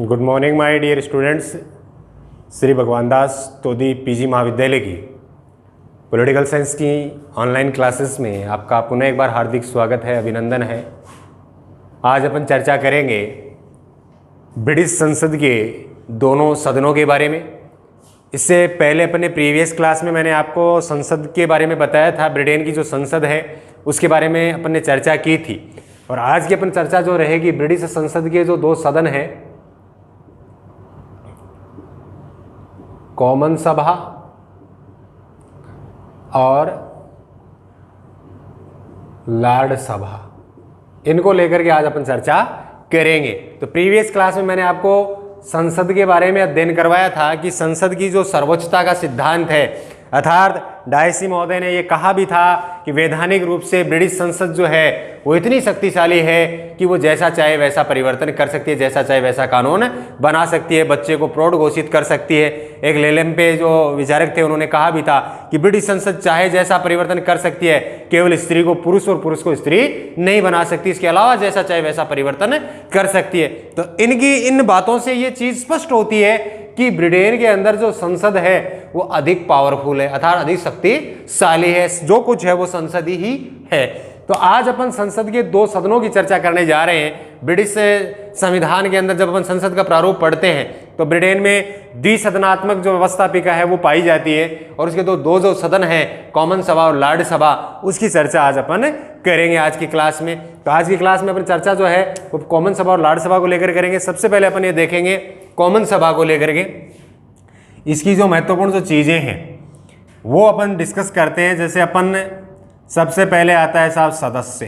Good morning my dear students. Shri Bhagwan Das Todi PG Mahavidyalaya की political science की online classes में आपका पुनः एक बार हार्दिक स्वागत है, अभिनंदन है। आज अपन चर्चा करेंगे ब्रिटिश संसद के दोनों सदनों के बारे में। इससे पहले अपने प्रीवियस क्लास में मैंने आपको संसद के बारे में बताया था, ब्रिटेन की जो संसद है उसके बारे में अपन ने चर्चा की थी। और आज की अपन चर्चा जो रहेगी ब्रिटिश संसद के जो दो सदन हैं, कॉमन सभा और लॉर्ड सभा, इनको लेकर के आज अपन चर्चा करेंगे। तो प्रीवियस क्लास में मैंने आपको संसद के बारे में अध्ययन करवाया था कि संसद की जो सर्वोच्चता का सिद्धांत है, अर्थात डायसी महोदय ने ये कहा भी था कि वैधानिक रूप से ब्रिटिश संसद जो है वो इतनी शक्तिशाली है कि वो जैसा चाहे वैसा परिवर्तन कर सकती है, जैसा चाहे वैसा कानून बना सकती है, बच्चे को प्रौढ़ घोषित कर सकती है। एक लेलेम पे जो विचारक थे उन्होंने कहा भी था कि ब्रिटिश संसद चाहे जैसा परिवर्तन कर सकती है, केवल स्त्री को पुरुष और पुरुष को स्त्री नहीं बना सकती, इसके अलावा जैसा चाहे वैसा परिवर्तन कर सकती है। तो इनकी इन बातों से ये चीज स्पष्ट होती है कि ब्रिटेन के अंदर जो संसद है वो अधिक पावरफुल है, अर्थात अधिक शक्तिशाली है, जो कुछ है वो संसद ही है। तो आज अपन संसद के दो सदनों की चर्चा करने जा रहे हैं। ब्रिटिश संविधान के अंदर जब अपन संसद का प्रारूप पढ़ते हैं तो ब्रिटेन में द्विसदनात्मक जो व्यवस्थापिका है वो पाई जाती है, और उसके दो जो सदन हैं, कॉमन सभा और लॉर्ड सभा, उसकी चर्चा आज अपन करेंगे आज की क्लास में। तो आज की क्लास में अपन चर्चा जो है वो कॉमन सभा और लॉर्ड सभा को लेकर करेंगे। सबसे पहले अपन ये देखेंगे कॉमन सभा को लेकर के, इसकी जो महत्वपूर्ण जो चीजें हैं वो अपन डिस्कस करते हैं। जैसे अपन सबसे पहले आता है साहब सदस्य,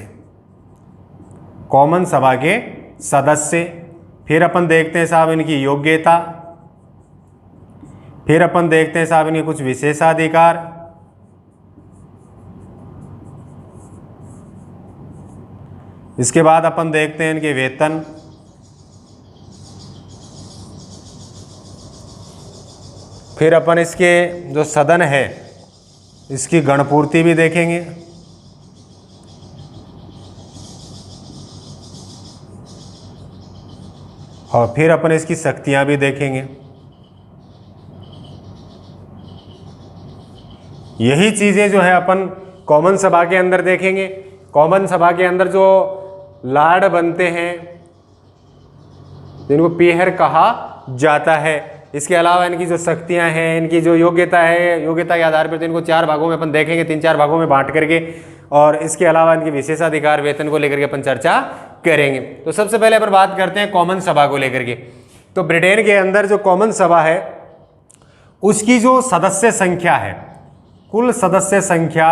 कॉमन सभा के सदस्य, फिर अपन देखते हैं साहब इनकी योग्यता, फिर अपन देखते हैं साहब इनके कुछ विशेषाधिकार, इसके बाद अपन देखते हैं इनके वेतन, फिर अपन इसके जो सदन है इसकी गणपूर्ति भी देखेंगे, और फिर अपन इसकी शक्तियां भी देखेंगे। यही चीजें जो है अपन कॉमन सभा के अंदर देखेंगे। कॉमन सभा के अंदर जो लॉर्ड बनते हैं जिनको पीहर कहा जाता है, इसके अलावा इनकी जो शक्तियां हैं, इनकी जो योग्यता है, योग्यता के आधार पर तो इनको चार भागों में अपन देखेंगे, 3-4 भागों में बांट करके, और इसके अलावा इनके विशेषाधिकार, वेतन को लेकर के अपन चर्चा करेंगे। तो सबसे पहले अपन बात करते हैं कॉमन सभा को लेकर के। तो ब्रिटेन के अंदर जो कॉमन सभा है उसकी जो सदस्य संख्या है, कुल सदस्य संख्या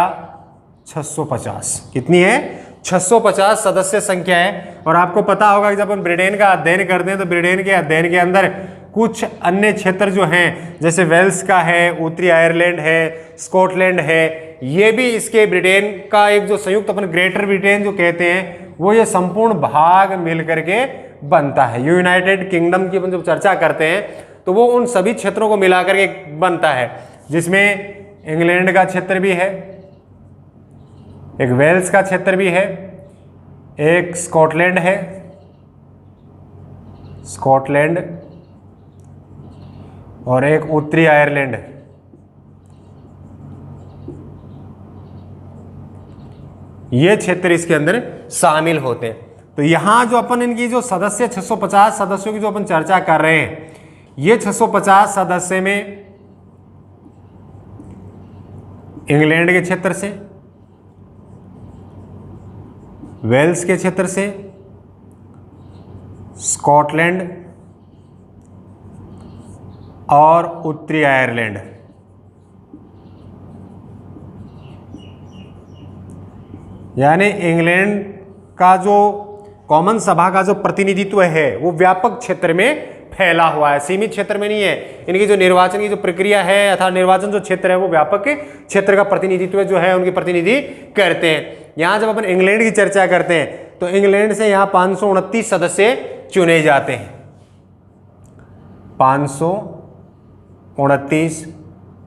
650, कितनी है? 650 सदस्य संख्या है। और आपको पता होगा कि जब हम ब्रिटेन का अध्ययन करते हैं तो ब्रिटेन के अध्ययन के अंदर कुछ अन्य क्षेत्र जो हैं, जैसे वेल्स का है, उत्तरी आयरलैंड है, स्कॉटलैंड है, ये भी इसके ब्रिटेन का एक जो संयुक्त अपन ग्रेटर ब्रिटेन जो कहते हैं वो ये संपूर्ण भाग मिल करके बनता है। यूनाइटेड किंगडम की अपन जब चर्चा करते हैं तो वो उन सभी क्षेत्रों को मिला करके बनता है, जिसमें इंग्लैंड का क्षेत्र भी है, एक वेल्स का क्षेत्र भी है, एक स्कॉटलैंड है, स्कॉटलैंड, और एक उत्तरी आयरलैंड है। ये क्षेत्र इसके अंदर शामिल होते हैं। तो यहां जो अपन इनकी जो सदस्य 650 सदस्यों की जो अपन चर्चा कर रहे हैं, ये 650 सदस्य में इंग्लैंड के क्षेत्र से, वेल्स के क्षेत्र से, स्कॉटलैंड और उत्तरी आयरलैंड, यानी इंग्लैंड का जो कॉमन सभा का जो प्रतिनिधित्व है वो व्यापक क्षेत्र में फैला हुआ है, सीमित क्षेत्र में नहीं है। इनकी जो निर्वाचन की जो प्रक्रिया है अर्थात निर्वाचन जो क्षेत्र है वो व्यापक क्षेत्र का प्रतिनिधित्व जो है उनके प्रतिनिधि करते हैं। यहाँ जब अपन इंग्लैंड की चर्चा करते हैं तो इंग्लैंड से यहाँ 529 सदस्य चुने जाते हैं, 529,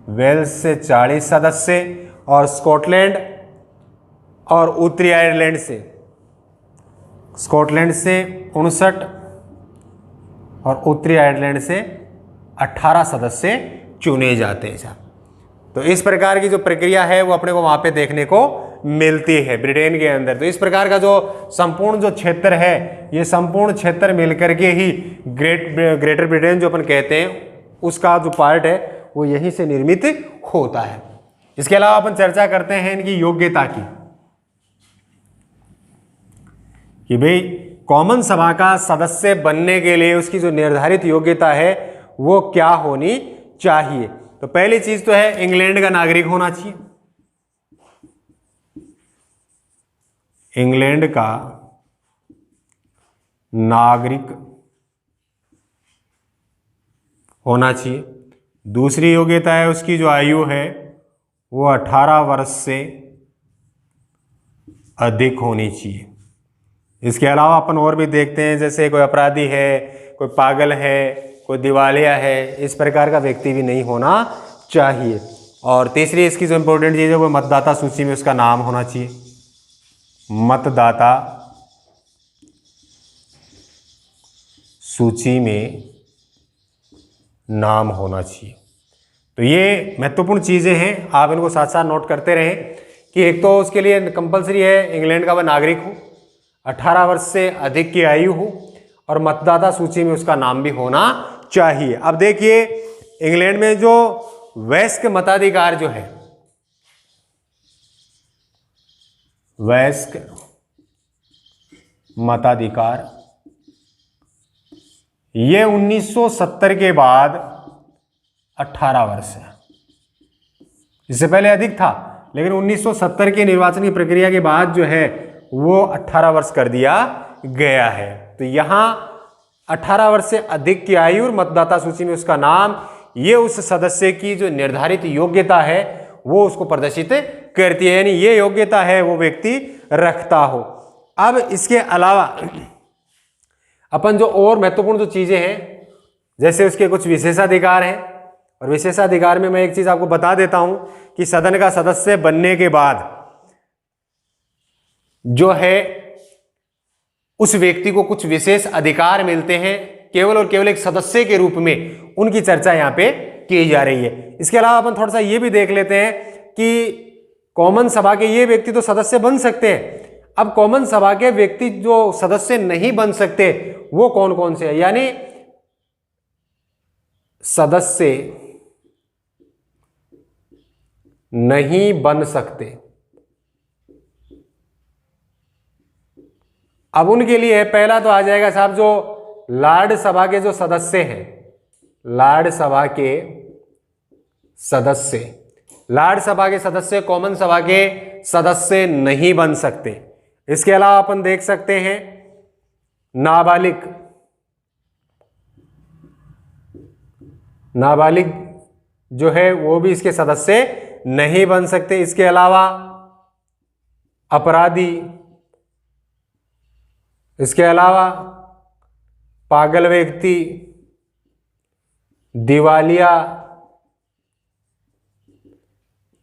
वेल्स से 40 सदस्य, और स्कॉटलैंड और उत्तरी आयरलैंड से, स्कॉटलैंड से 59, और उत्तरी आयरलैंड से 18 सदस्य चुने जाते हैं साहब। तो इस प्रकार की जो प्रक्रिया है वो अपने को वहां पे देखने को मिलती है ब्रिटेन के अंदर। तो इस प्रकार का जो संपूर्ण जो क्षेत्र है, ये संपूर्ण क्षेत्र मिलकर के ही ग्रेटर ब्रिटेन जो अपन कहते हैं उसका जो पार्ट है वो यहीं से निर्मित होता है। इसके अलावा अपन चर्चा करते हैं इनकी योग्यता की कि भाई कॉमन सभा का सदस्य बनने के लिए उसकी जो निर्धारित योग्यता है वो क्या होनी चाहिए। तो पहली चीज तो है इंग्लैंड का नागरिक होना चाहिए। इंग्लैंड का नागरिक होना चाहिए। दूसरी योग्यता है उसकी जो आयु है वो 18 वर्ष से अधिक होनी चाहिए। इसके अलावा अपन और भी देखते हैं, जैसे कोई अपराधी है, कोई पागल है, कोई दिवालिया है, इस प्रकार का व्यक्ति भी नहीं होना चाहिए। और तीसरी इसकी जो इंपॉर्टेंट चीज़ है वो मतदाता सूची में उसका नाम होना चाहिए। मतदाता सूची में नाम होना चाहिए। तो ये महत्वपूर्ण चीज़ें हैं, आप इनको साथ साथ नोट करते रहें कि एक तो उसके लिए कंपलसरी है इंग्लैंड का वह नागरिक हो, 18 वर्ष से अधिक की आयु हो और मतदाता सूची में उसका नाम भी होना चाहिए। अब देखिए इंग्लैंड में जो वयस्क मताधिकार जो है, वयस्क मताधिकार, ये 1970 के बाद 18 वर्ष है। इससे पहले अधिक था, लेकिन 1970 के निर्वाचन की प्रक्रिया के बाद जो है वो 18 वर्ष कर दिया गया है। तो यहां 18 वर्ष से अधिक की आयु और मतदाता सूची में उसका नाम, ये उस सदस्य की जो निर्धारित योग्यता है वो उसको प्रदर्शित करती है, यानी ये योग्यता है वो व्यक्ति रखता हो। अब इसके अलावा अपन जो और महत्वपूर्ण जो चीजें हैं, जैसे उसके कुछ विशेषाधिकार हैं, और विशेषाधिकार में मैं एक चीज आपको बता देता हूं कि सदन का सदस्य बनने के बाद जो है उस व्यक्ति को कुछ विशेष अधिकार मिलते हैं, केवल और केवल एक सदस्य के रूप में उनकी चर्चा यहां पे की जा रही है। इसके अलावा अपन थोड़ा सा ये भी देख लेते हैं कि कॉमन सभा के ये व्यक्ति तो सदस्य बन सकते हैं। अब कॉमन सभा के व्यक्ति जो सदस्य नहीं बन सकते वो कौन कौन से हैं, यानी सदस्य नहीं बन सकते। अब उनके लिए पहला तो आ जाएगा साहब जो लॉर्ड सभा के जो सदस्य हैं, लॉर्ड सभा के सदस्य, लॉर्ड सभा के सदस्य कॉमन सभा के सदस्य नहीं बन सकते। इसके अलावा अपन देख सकते हैं नाबालिग, नाबालिग जो है वो भी इसके सदस्य नहीं बन सकते। इसके अलावा अपराधी, इसके अलावा पागल व्यक्ति, दिवालिया।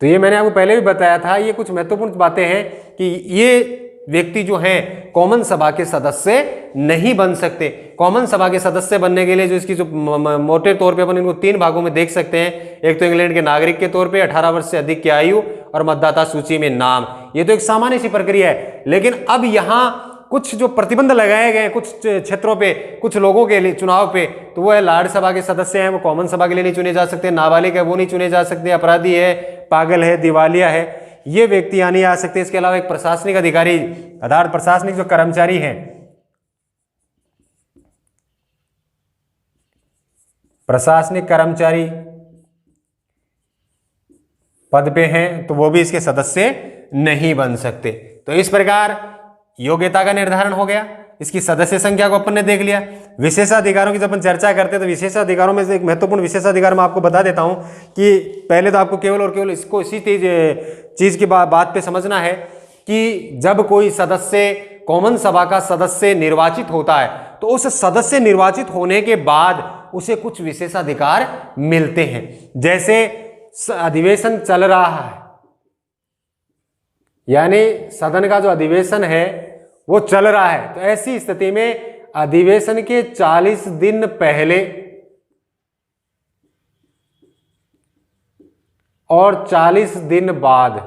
तो ये मैंने आपको पहले भी बताया था, ये कुछ महत्वपूर्ण बातें हैं कि ये व्यक्ति जो हैं कॉमन सभा के सदस्य नहीं बन सकते। कॉमन सभा के सदस्य बनने के लिए जो इसकी जो मोटे तौर पे अपन इनको 3 भागों में देख सकते हैं। एक तो इंग्लैंड के नागरिक के तौर पे 18 वर्ष से अधिक की आयु और मतदाता सूची में नाम, ये तो एक सामान्य सी प्रक्रिया है। लेकिन अब यहां कुछ जो प्रतिबंध लगाए गए हैं कुछ क्षेत्रों पे, कुछ लोगों के लिए चुनाव पे, तो वो है लॉर्ड सभा के सदस्य हैं, वो कॉमन सभा के लिए नहीं चुने जा सकते। नाबालिग है वो नहीं चुने जा सकते। अपराधी है, पागल है, दिवालिया है, ये व्यक्ति यहाँ नहीं आ सकते। इसके अलावा एक प्रशासनिक अधिकारी अर्थात प्रशासनिक जो कर्मचारी हैं, प्रशासनिक कर्मचारी पद पे हैं तो वो भी इसके सदस्य नहीं बन सकते। तो इस प्रकार योग्यता का निर्धारण हो गया। इसकी सदस्य संख्या को अपन ने देख लिया। विशेषाधिकारों की जब अपन चर्चा करते हैं तो विशेषाधिकारों में से एक महत्वपूर्ण विशेषाधिकार मैं आपको बता देता हूं कि पहले तो आपको केवल और केवल इसको इसी चीज की बात पे समझना है कि जब कोई सदस्य कॉमन सभा का सदस्य निर्वाचित होता है तो उस सदस्य निर्वाचित होने के बाद उसे कुछ विशेषाधिकार मिलते हैं। जैसे अधिवेशन चल रहा है, यानी सदन का जो अधिवेशन है वो चल रहा है, तो ऐसी स्थिति में अधिवेशन के 40 दिन पहले और 40 दिन बाद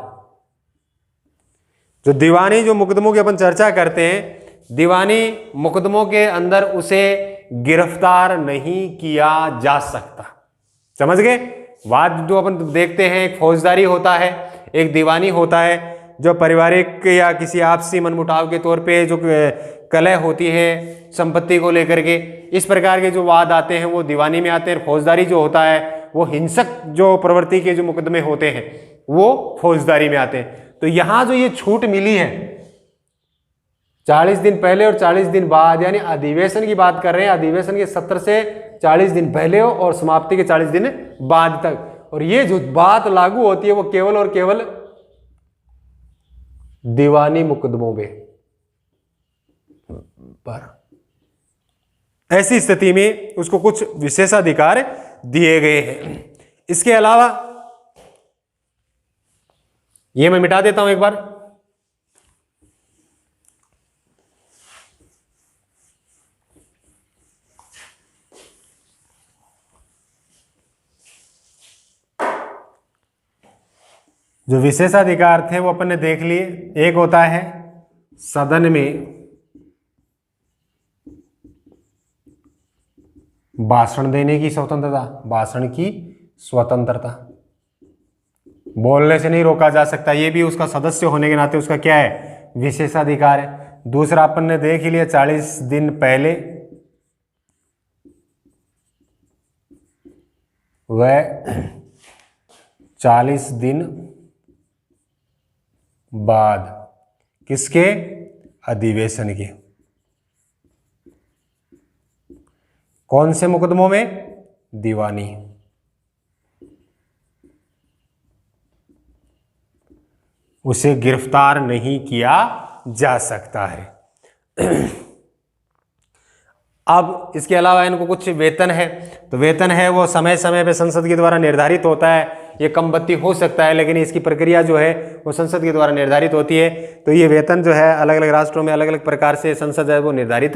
जो दीवानी जो मुकदमों की अपन चर्चा करते हैं, दीवानी मुकदमों के अंदर उसे गिरफ्तार नहीं किया जा सकता। समझ गए? वाद जो अपन देखते हैं, एक फौजदारी होता है, एक दीवानी होता है, जो पारिवारिक या किसी आपसी मनमुटाव के तौर पे जो कलह होती है संपत्ति को लेकर के, इस प्रकार के जो वाद आते हैं वो दीवानी में आते हैं। फौजदारी जो होता है वो हिंसक जो प्रवृत्ति के जो मुकदमे होते हैं वो फौजदारी में आते हैं। तो यहां जो ये छूट मिली है 40 दिन पहले और 40 दिन बाद, यानी अधिवेशन की बात कर रहे हैं, अधिवेशन के सत्र से 40 दिन पहले हो और समाप्ति के 40 दिन बाद तक, और ये जो बात लागू होती है वो केवल और केवल दीवानी मुकदमों में पर। ऐसी स्थिति में उसको कुछ विशेषाधिकार दिए गए हैं। इसके अलावा ये मैं मिटा देता हूं एक बार। जो विशेषाधिकार थे वो अपन ने देख लिए। एक होता है सदन में भाषण देने की स्वतंत्रता, भाषण की स्वतंत्रता, बोलने से नहीं रोका जा सकता, ये भी उसका सदस्य होने के नाते उसका क्या है, विशेषाधिकार है। दूसरा अपन ने देख ही लिया 40 दिन पहले व 40 दिन बाद, किसके, अधिवेशन के। कौन से मुकदमों में, दीवानी। उसे गिरफ्तार नहीं किया जा सकता है। अब इसके अलावा इनको कुछ वेतन है, तो वेतन है वो समय समय पे संसद के द्वारा निर्धारित होता है। ये कम बत्ती हो सकता है लेकिन इसकी प्रक्रिया जो है वो संसद के द्वारा निर्धारित होती है। तो ये वेतन जो है अलग अलग राष्ट्रों में अलग अलग प्रकार से संसद है वो निर्धारित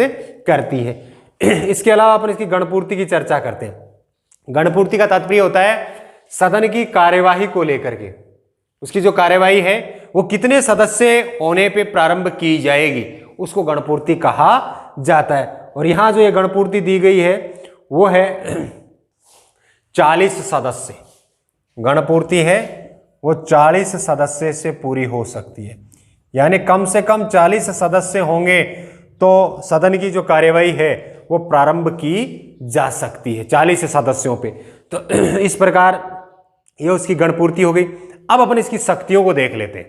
करती है। इसके अलावा अपन इसकी गणपूर्ति की चर्चा करते हैं। गणपूर्ति का तात्पर्य होता है सदन की कार्यवाही को लेकर के, उसकी जो कार्यवाही है वो कितने सदस्य होने पे प्रारंभ की जाएगी, उसको गणपूर्ति कहा जाता है। और यहां जो ये गणपूर्ति दी गई है वो है 40 सदस्य। गणपूर्ति है वो 40 सदस्य से पूरी हो सकती है, यानी कम से कम 40 सदस्य होंगे तो सदन की जो कार्यवाही है वो प्रारंभ की जा सकती है 40 सदस्यों पे। तो इस प्रकार ये उसकी गणपूर्ति हो गई। अब अपन इसकी शक्तियों को देख लेते हैं,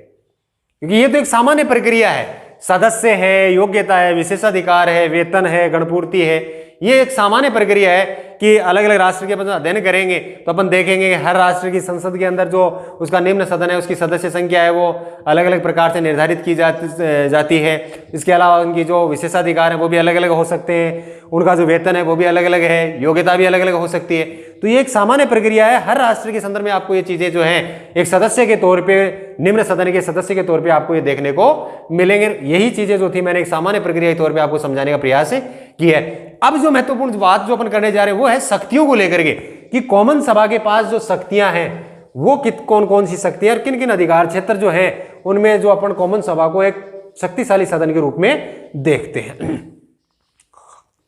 क्योंकि ये तो एक सामान्य प्रक्रिया है। सदस्य है, योग्यता है, विशेषाधिकार है, वेतन है, गणपूर्ति है, ये एक सामान्य प्रक्रिया है कि अलग अलग राष्ट्र के अपन अध्ययन करेंगे तो अपन देखेंगे कि हर राष्ट्र की संसद के अंदर जो उसका निम्न सदन है उसकी सदस्य संख्या है वो अलग अलग प्रकार से निर्धारित की जाती है। इसके अलावा उनकी जो विशेषाधिकार है वो भी अलग अलग हो सकते हैं, उनका जो वेतन है वो भी अलग अलग है, योग्यता भी अलग अलग हो सकती है। तो ये एक सामान्य प्रक्रिया है। हर राष्ट्र के संदर्भ में आपको ये चीजें जो हैं एक सदस्य के तौर पे, निम्न सदन के सदस्य के तौर पे आपको ये देखने को मिलेंगे। यही चीजें जो थी मैंने एक सामान्य प्रक्रिया के तौर पे आपको समझाने का प्रयास किया है। अब जो महत्वपूर्ण बात जो अपन करने जा रहे हैं वो है शक्तियों को लेकर के, कि कॉमन सभा के पास जो शक्तियां हैं वो कौन कौन सी शक्तियां और किन किन अधिकार क्षेत्र जो है उनमें जो अपन कॉमन सभा को एक शक्तिशाली सदन के रूप में देखते हैं।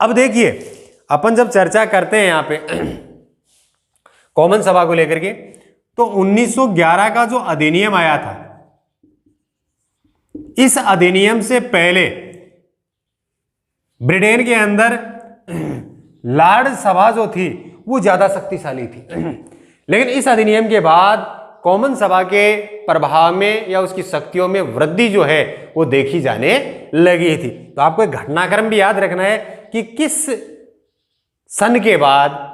अब देखिए अपन जब चर्चा करते हैं यहां पे कॉमन सभा को लेकर के, तो 1911 का जो अधिनियम आया था, इस अधिनियम से पहले ब्रिटेन के अंदर लॉर्ड सभा जो थी वो ज्यादा शक्तिशाली थी, लेकिन इस अधिनियम के बाद कॉमन सभा के प्रभाव में या उसकी शक्तियों में वृद्धि जो है वो देखी जाने लगी थी। तो आपको एक घटनाक्रम भी याद रखना है कि किस सन के बाद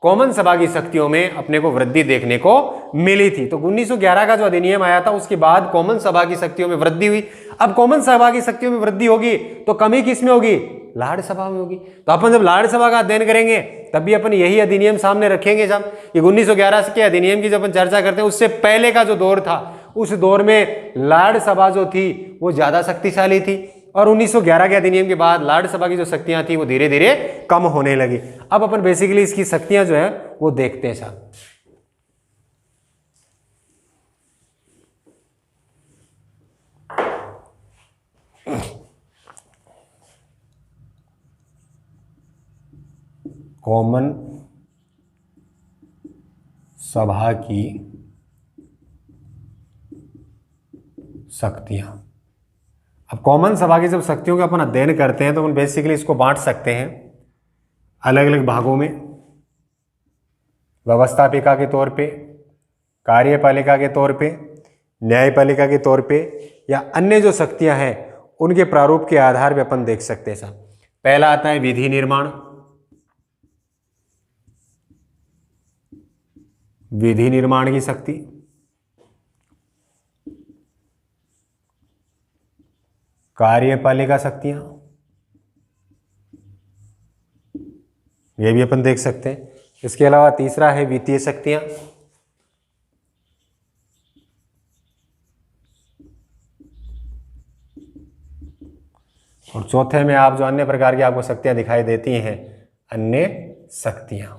कॉमन सभा की शक्तियों में अपने को वृद्धि देखने को मिली थी। तो 1911 का जो अधिनियम आया था उसके बाद कॉमन सभा की शक्तियों में वृद्धि हुई। अब कॉमन सभा की शक्तियों में वृद्धि होगी तो कमी किस में होगी, लॉर्ड सभा में होगी। तो अपन जब लॉर्ड सभा का अध्ययन करेंगे तब भी अपन यही अधिनियम सामने रखेंगे। जब ये 1911 के अधिनियम की जब अपन चर्चा करते हैं उससे पहले का जो दौर था उस दौर में लॉर्ड सभा जो थी वो ज्यादा शक्तिशाली थी और 1911 के अधिनियम के बाद राज्यसभा की जो शक्तियां थी वो धीरे धीरे कम होने लगी। अब अपन बेसिकली इसकी शक्तियां जो है वो देखते हैं साहब। कॉमन सभा की शक्तियां। अब कॉमन सभा की जब शक्तियों का अपन अध्ययन करते हैं तो अपन बेसिकली इसको बांट सकते हैं अलग अलग भागों में। व्यवस्थापिका के तौर पे, कार्यपालिका के तौर पे, न्यायपालिका के तौर पे, या अन्य जो शक्तियां हैं उनके प्रारूप के आधार पे अपन देख सकते हैं साहब। पहला आता है विधि निर्माण। विधि निर्माण की शक्ति। कार्यपालिका शक्तियां, ये भी अपन देख सकते हैं। इसके अलावा तीसरा है वित्तीय शक्तियां। और चौथे में आप जो अन्य प्रकार की आपको शक्तियां दिखाई देती हैं, अन्य शक्तियां।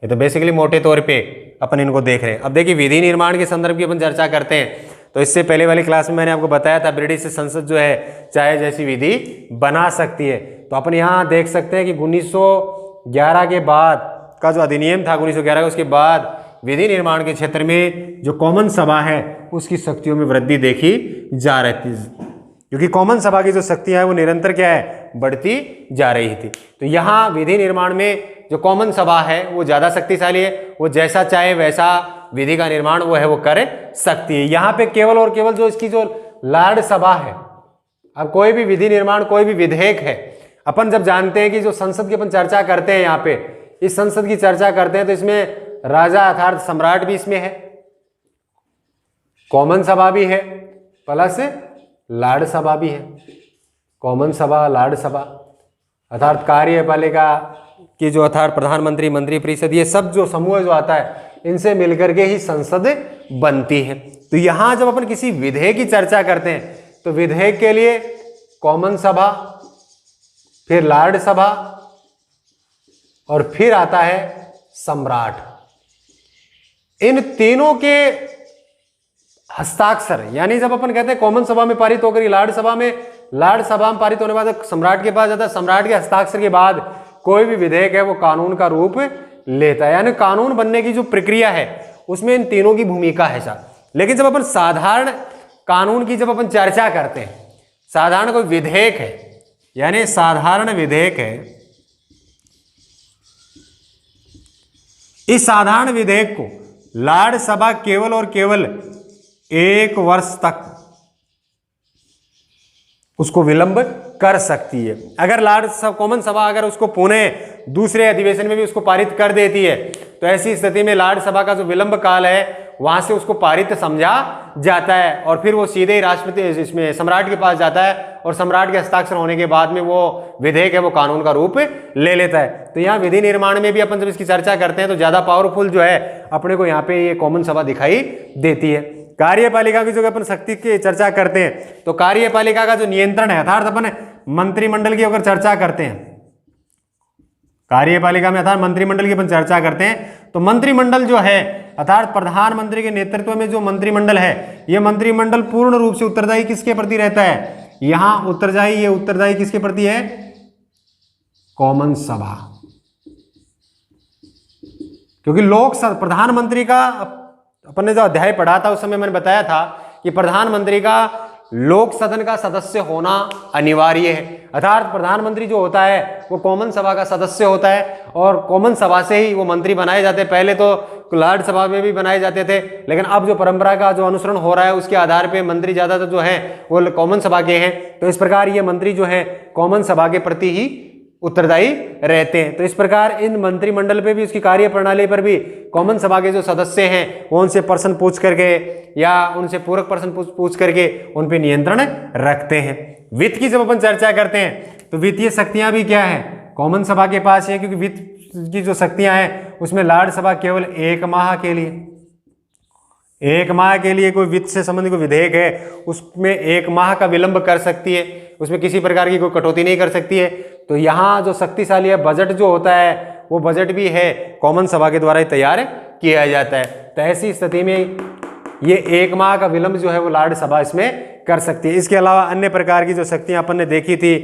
ये तो बेसिकली मोटे तौर पे अपन इनको देख रहे हैं। अब देखिए विधि निर्माण के संदर्भ की अपन चर्चा करते हैं तो इससे पहले वाली क्लास में मैंने आपको बताया था ब्रिटिश संसद जो है चाहे जैसी विधि बना सकती है। तो अपन यहाँ देख सकते हैं कि 1911 के बाद का जो अधिनियम था 1911 का, उसके बाद विधि निर्माण के क्षेत्र में जो कॉमन सभा है उसकी शक्तियों में वृद्धि देखी जा रही थी, क्योंकि कॉमन सभा की जो शक्तियां है वो निरंतर क्या है, बढ़ती जा रही थी। तो यहाँ विधि निर्माण में जो कॉमन सभा है वो ज़्यादा शक्तिशाली है, वो जैसा चाहे वैसा विधि का निर्माण वो है वो कर सकती है। यहाँ पे केवल और केवल जो इसकी जो लार्ड सभा है, अब कोई भी विधि निर्माण कोई भी विधेयक है, अपन जब जानते हैं कि जो संसद की अपन चर्चा करते हैं, यहाँ पे इस संसद की चर्चा करते हैं तो इसमें राजा अर्थात सम्राट भी इसमें है, कॉमन सभा भी है, प्लस लार्ड सभा भी है। कॉमन सभा, लार्ड सभा अर्थात कार्यपालिका की जो अर्थात प्रधानमंत्री, मंत्री परिषद, ये सब जो समूह जो आता है इनसे मिलकर के ही संसद बनती है। तो यहां जब अपन किसी विधेयक की चर्चा करते हैं तो विधेयक के लिए कॉमन सभा, फिर लार्ड सभा और फिर आता है सम्राट। इन तीनों के हस्ताक्षर, यानी जब अपन कहते हैं कॉमन सभा में पारित होकर लार्ड सभा में पारित होने के बाद सम्राट के पास जाता है, सम्राट के हस्ताक्षर के बाद कोई भी विधेयक है वो कानून का रूप लेता है। यानी कानून बनने की जो प्रक्रिया है उसमें इन तीनों की भूमिका है साहब। लेकिन जब अपन साधारण कानून की जब अपन चर्चा करते हैं, साधारण कोई विधेयक है, यानी साधारण विधेयक है, इस साधारण विधेयक को लार्ड सभा केवल और केवल 1 वर्ष तक उसको विलंब कर सकती है। अगर लार्ड कॉमन सभा अगर उसको पुनः दूसरे अधिवेशन में भी उसको पारित कर देती है तो ऐसी स्थिति में लार्ड सभा का जो विलंब काल है वहां से उसको पारित समझा जाता है और फिर वो सीधे ही राष्ट्रपति इसमें सम्राट के पास जाता है और सम्राट के हस्ताक्षर होने के बाद में वो विधेयक है वो कानून का रूप ले लेता है। तो यहाँ विधि निर्माण में भी अपन जब इसकी चर्चा करते हैं तो ज्यादा पावरफुल जो है अपने को यहाँ पे ये कॉमन सभा दिखाई देती है। कार्यपालिका की जो अपन शक्ति की चर्चा करते हैं तो कार्यपालिका का जो नियंत्रण है, अर्थात अपन मंत्रिमंडल की अगर चर्चा करते हैं, कार्यपालिका में अर्थात मंत्रिमंडल की अपन चर्चा करते हैं तो मंत्रिमंडल जो है अर्थात प्रधानमंत्री के नेतृत्व में जो मंत्रिमंडल है, यह मंत्रिमंडल पूर्ण रूप से उत्तरदायी किसके प्रति रहता है, यहां उत्तरदायी किसके प्रति है, कॉमन सभा। क्योंकि प्रधानमंत्री का अपन ने जो अध्याय पढ़ा था उस समय मैंने बताया था कि प्रधानमंत्री का लोक सदन का सदस्य होना अनिवार्य है। अर्थात प्रधानमंत्री जो होता है वो कॉमन सभा का सदस्य होता है और कॉमन सभा से ही वो मंत्री बनाए जाते हैं। पहले तो लार्ड सभा में भी बनाए जाते थे, लेकिन अब जो परंपरा का जो अनुसरण हो रहा है उसके आधार पे मंत्री ज्यादातर जो है वो कॉमन सभा के हैं। तो इस प्रकार ये मंत्री जो है कॉमन सभा के प्रति ही उत्तरदायी रहते हैं। तो इस प्रकार इन मंत्रिमंडल पे भी उसकी कार्य प्रणाली पर भी कॉमन सभा के जो सदस्य हैं वो उनसे प्रश्न पूछ करके या उनसे पूरक प्रश्न पूछ करके उन पे नियंत्रण रखते हैं। वित्त की जब अपन चर्चा करते हैं तो वित्तीय शक्तियां भी क्या है, कॉमन सभा के पास है, क्योंकि वित्त की जो शक्तियां हैं उसमें लार्ड सभा केवल 1 माह के लिए कोई वित्त से संबंधित कोई विधेयक है उसमें 1 माह का विलंब कर सकती है उसमें किसी प्रकार की कोई कटौती नहीं कर सकती है। तो यहाँ जो शक्तिशाली है बजट जो होता है वो बजट भी है कॉमन सभा के द्वारा ही तैयार किया जाता है। तो ऐसी स्थिति में ये 1 माह का विलंब जो है वो लाड़ सभा इसमें कर सकती है। इसके अलावा अन्य प्रकार की जो शक्तियां अपन ने देखी थी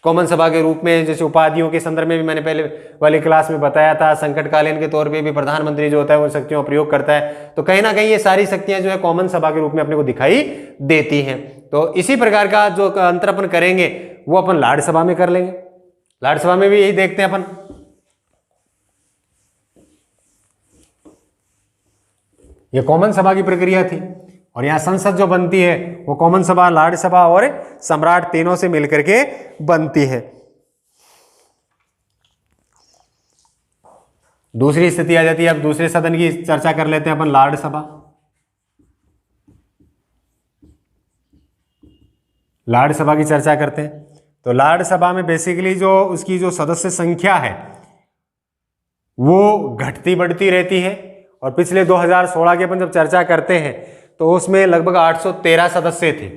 कॉमन सभा के रूप में, जैसे उपाधियों के संदर्भ में भी मैंने पहले वाली क्लास में बताया था, संकटकालीन के तौर पे भी प्रधानमंत्री जो होता है वो शक्तियों का प्रयोग करता है। तो कहीं ना कहीं ये सारी शक्तियां जो है कॉमन सभा के रूप में अपने को दिखाई देती हैं। तो इसी प्रकार का जो अंतर अपन करेंगे वो अपन लाड़ सभा में कर लेंगे। लाड़ सभा में भी यही देखते हैं अपन। ये कॉमन सभा की प्रक्रिया थी और यहां संसद जो बनती है वो कॉमन सभा, लाड़ सभा और सम्राट तीनों से मिलकर के बनती है। दूसरी स्थिति आ जाती है, अब दूसरे सदन की चर्चा कर लेते हैं अपन, लाड़ सभा। लाड़ सभा की चर्चा करते हैं। तो लाड़ सभा में बेसिकली जो उसकी जो सदस्य संख्या है वो घटती बढ़ती रहती है और पिछले 2016 की अपन जब चर्चा करते हैं तो उसमें लगभग 813 सदस्य थे।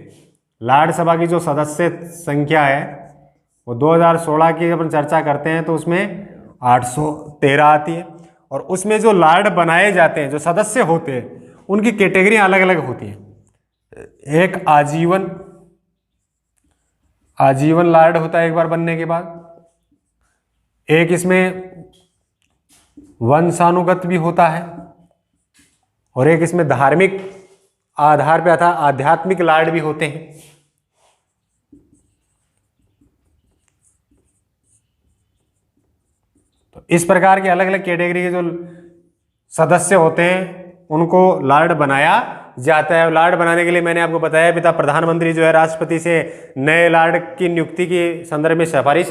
लाड़ सभा की जो सदस्य संख्या है वो 2016 की अपन चर्चा करते हैं तो उसमें 813 आती है। और उसमें जो लाड़ बनाए जाते हैं, जो सदस्य होते हैं, उनकी कैटेगरी अलग अलग होती है। एक आजीवन लाड़ होता है एक बार बनने के बाद, एक इसमें वंशानुगत भी होता है और एक इसमें धार्मिक आधार पे आता आध्यात्मिक लाड़ भी होते हैं। तो इस प्रकार के अलग अलग कैटेगरी के जो सदस्य होते हैं उनको लाड़ बनाया जाता है। और लाड़ बनाने के लिए मैंने आपको बताया पिता प्रधानमंत्री जो है राष्ट्रपति से नए लाड़ की नियुक्ति के संदर्भ में सिफारिश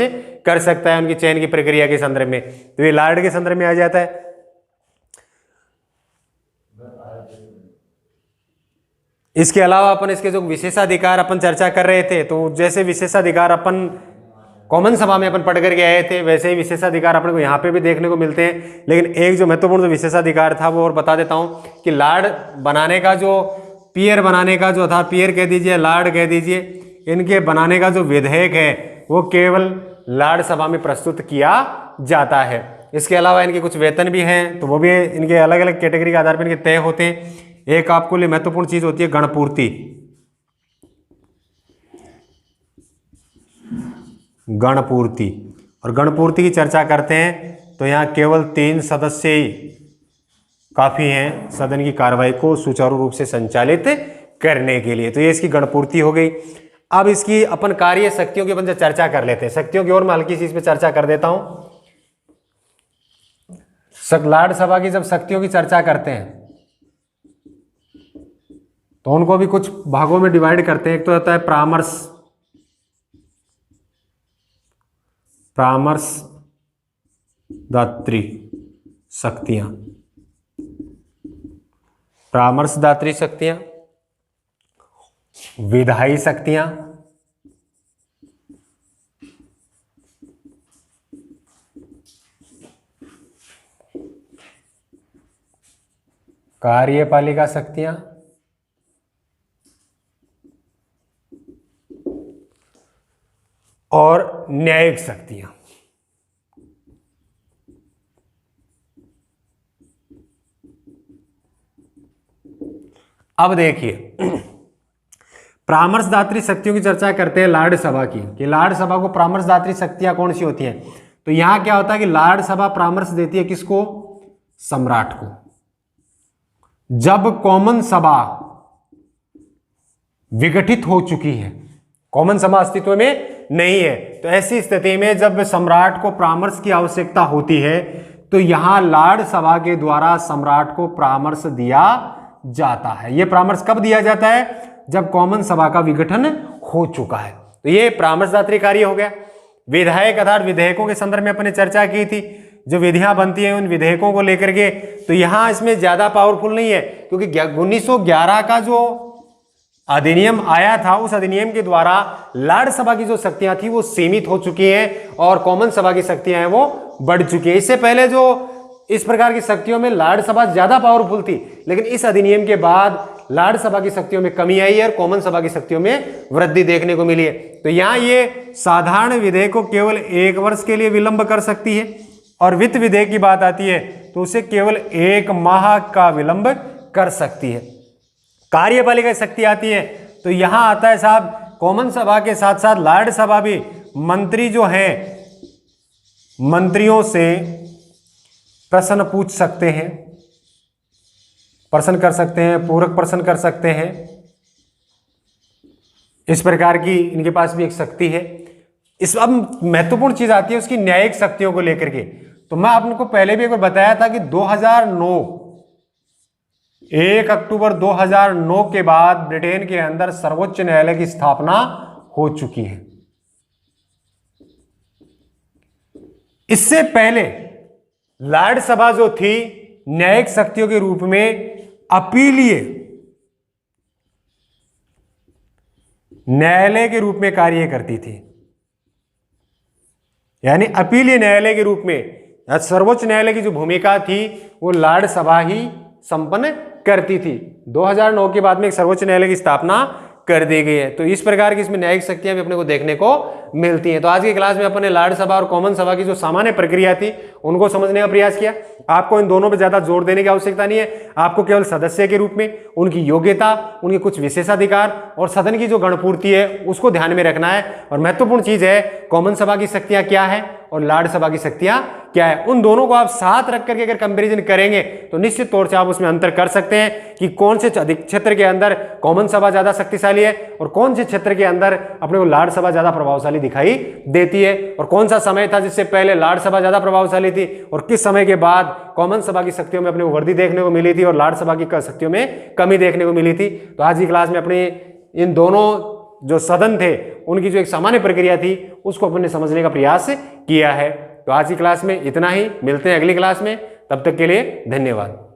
कर सकता है उनकी चयन की प्रक्रिया के संदर्भ में। तो ये लाड़ के संदर्भ में आ जाता है। इसके अलावा अपन इसके जो विशेषाधिकार अपन चर्चा कर रहे थे, तो जैसे विशेषाधिकार अपन कॉमन सभा में अपन पढ़ करके आए थे वैसे ही विशेषाधिकार अपन को यहाँ पे भी देखने को मिलते हैं। लेकिन एक जो महत्वपूर्ण जो विशेषाधिकार था वो और बता देता हूँ कि लाड़ बनाने का जो पियर बनाने का जो था, पियर कह दीजिए, लाड़ कह दीजिए, इनके बनाने का जो विधेयक है वो केवल लाड़ सभा में प्रस्तुत किया जाता है। इसके अलावा इनके कुछ वेतन भी हैं तो वो भी इनके अलग अलग कैटेगरी के आधार पर इनके तय होते हैं। एक आपको लिए महत्वपूर्ण चीज होती है गणपूर्ति। गणपूर्ति और गणपूर्ति की चर्चा करते हैं तो यहाँ केवल 3 सदस्य ही काफी हैं सदन की कार्रवाई को सुचारू रूप से संचालित करने के लिए। तो ये इसकी गणपूर्ति हो गई। अब इसकी अपन कार्य शक्तियों की अपन चर्चा कर लेते हैं। शक्तियों की ओर मैं हल्की सी इस पे चर्चा कर देता हूं। लाड़ सभा की जब शक्तियों की चर्चा करते हैं तो उनको भी कुछ भागों में डिवाइड करते हैं। एक तो होता है परामर्शदात्री शक्तियां, परामर्शदात्री शक्तियां, विधायी शक्तियां, कार्यपालिका शक्तियां और न्यायिक शक्तियां। अब देखिए परामर्शदात्री शक्तियों की चर्चा करते हैं लाड़ सभा की, कि लाड़ सभा को परामर्शदात्री शक्तियां कौन सी होती हैं। तो यहां क्या होता है कि लाड़ सभा परामर्श देती है किसको? सम्राट को। जब कॉमन सभा विघटित हो चुकी है, कॉमन सभा अस्तित्व में नहीं है, तो ऐसी स्थिति में जब सम्राट को परामर्श की आवश्यकता होती है तो यहां लाड़ सभा के द्वारा सम्राट को परामर्श दिया जाता है। यह परामर्श कब दिया जाता है? जब कॉमन सभा का विघटन हो चुका है। तो यह परामर्शदात्री कार्य हो गया। विधायक अर्थात विधेयकों के संदर्भ में अपने चर्चा की थी, जो विधियां बनती हैं उन विधेयकों को लेकर के, तो यहां इसमें ज्यादा पावरफुल नहीं है क्योंकि 1911 का जो अधिनियम आया था उस अधिनियम के द्वारा लाड़ सभा की जो शक्तियां थी वो सीमित हो चुकी हैं और कॉमन सभा की शक्तियां हैं वो बढ़ चुकी है। इससे पहले जो इस प्रकार की शक्तियों में लाड़ सभा ज्यादा पावरफुल थी, लेकिन इस अधिनियम के बाद राज्यसभा की शक्तियों में कमी आई है और कॉमन सभा की शक्तियों में वृद्धि देखने को मिली है। तो यहां ये साधारण विधेयक को केवल 1 वर्ष के लिए विलंब कर सकती है और वित्त विधेयक की बात आती है तो उसे केवल 1 माह का विलंब कर सकती है। कार्यपालिका शक्ति आती है तो यहां आता है साहब, कॉमन सभा के साथ साथ राज्यसभा भी मंत्री जो हैं मंत्रियों से प्रश्न पूछ सकते हैं, प्रश्न कर सकते हैं, पूरक प्रश्न कर सकते हैं। इस प्रकार की इनके पास भी एक शक्ति है। इस अब महत्वपूर्ण चीज आती है उसकी न्यायिक शक्तियों को लेकर के। तो मैं आपको पहले भी एक बार बताया था कि 2009 1 अक्टूबर 2009 के बाद ब्रिटेन के अंदर सर्वोच्च न्यायालय की स्थापना हो चुकी है। इससे पहले राज्यसभा जो थी न्यायिक शक्तियों के रूप में अपीलीय न्यायालय के रूप में कार्य करती थी, यानी अपीलीय न्यायालय के रूप में सर्वोच्च न्यायालय की जो भूमिका थी वो राज्यसभा ही संपन्न करती थी। 2009 के बाद में एक सर्वोच्च न्यायालय की स्थापना कर दी गई है। तो इस प्रकार की इसमें न्यायिक शक्तियां भी अपने को देखने को मिलती हैं। तो आज की क्लास में अपन ने राज्यसभा और कॉमन सभा की जो सामान्य प्रक्रिया थी उनको समझने का प्रयास किया। आपको इन दोनों पर ज्यादा जोर देने की आवश्यकता नहीं है, आपको केवल सदस्य के रूप में उनकी योग्यता, उनके कुछ विशेषाधिकार और सदन की जो गणपूर्ति है उसको ध्यान में रखना है। और महत्वपूर्ण चीज है कॉमन सभा की शक्तियां क्या है और राज्यसभा की शक्तियां क्या है, उन दोनों को आप साथ रख करके अगर कंपैरिजन करेंगे तो निश्चित तौर से आप उसमें अंतर कर सकते हैं कि कौन से अधिक क्षेत्र के अंदर कॉमन सभा ज्यादा शक्तिशाली है और कौन से क्षेत्र के अंदर अपने को राज्यसभा ज्यादा प्रभावशाली दिखाई देती है, और कौन सा समय था जिससे पहले राज्यसभा ज्यादा प्रभावशाली थी और किस समय के बाद कॉमन सभा की शक्तियों में अपने को वृद्धि देखने को मिली थी और राज्यसभा की शक्तियों में कमी देखने को मिली थी। तो आज की क्लास में अपने इन दोनों जो सदन थे उनकी जो एक सामान्य प्रक्रिया थी उसको अपन ने समझने का प्रयास किया है। तो आज की क्लास में इतना ही, मिलते हैं अगली क्लास में, तब तक के लिए धन्यवाद।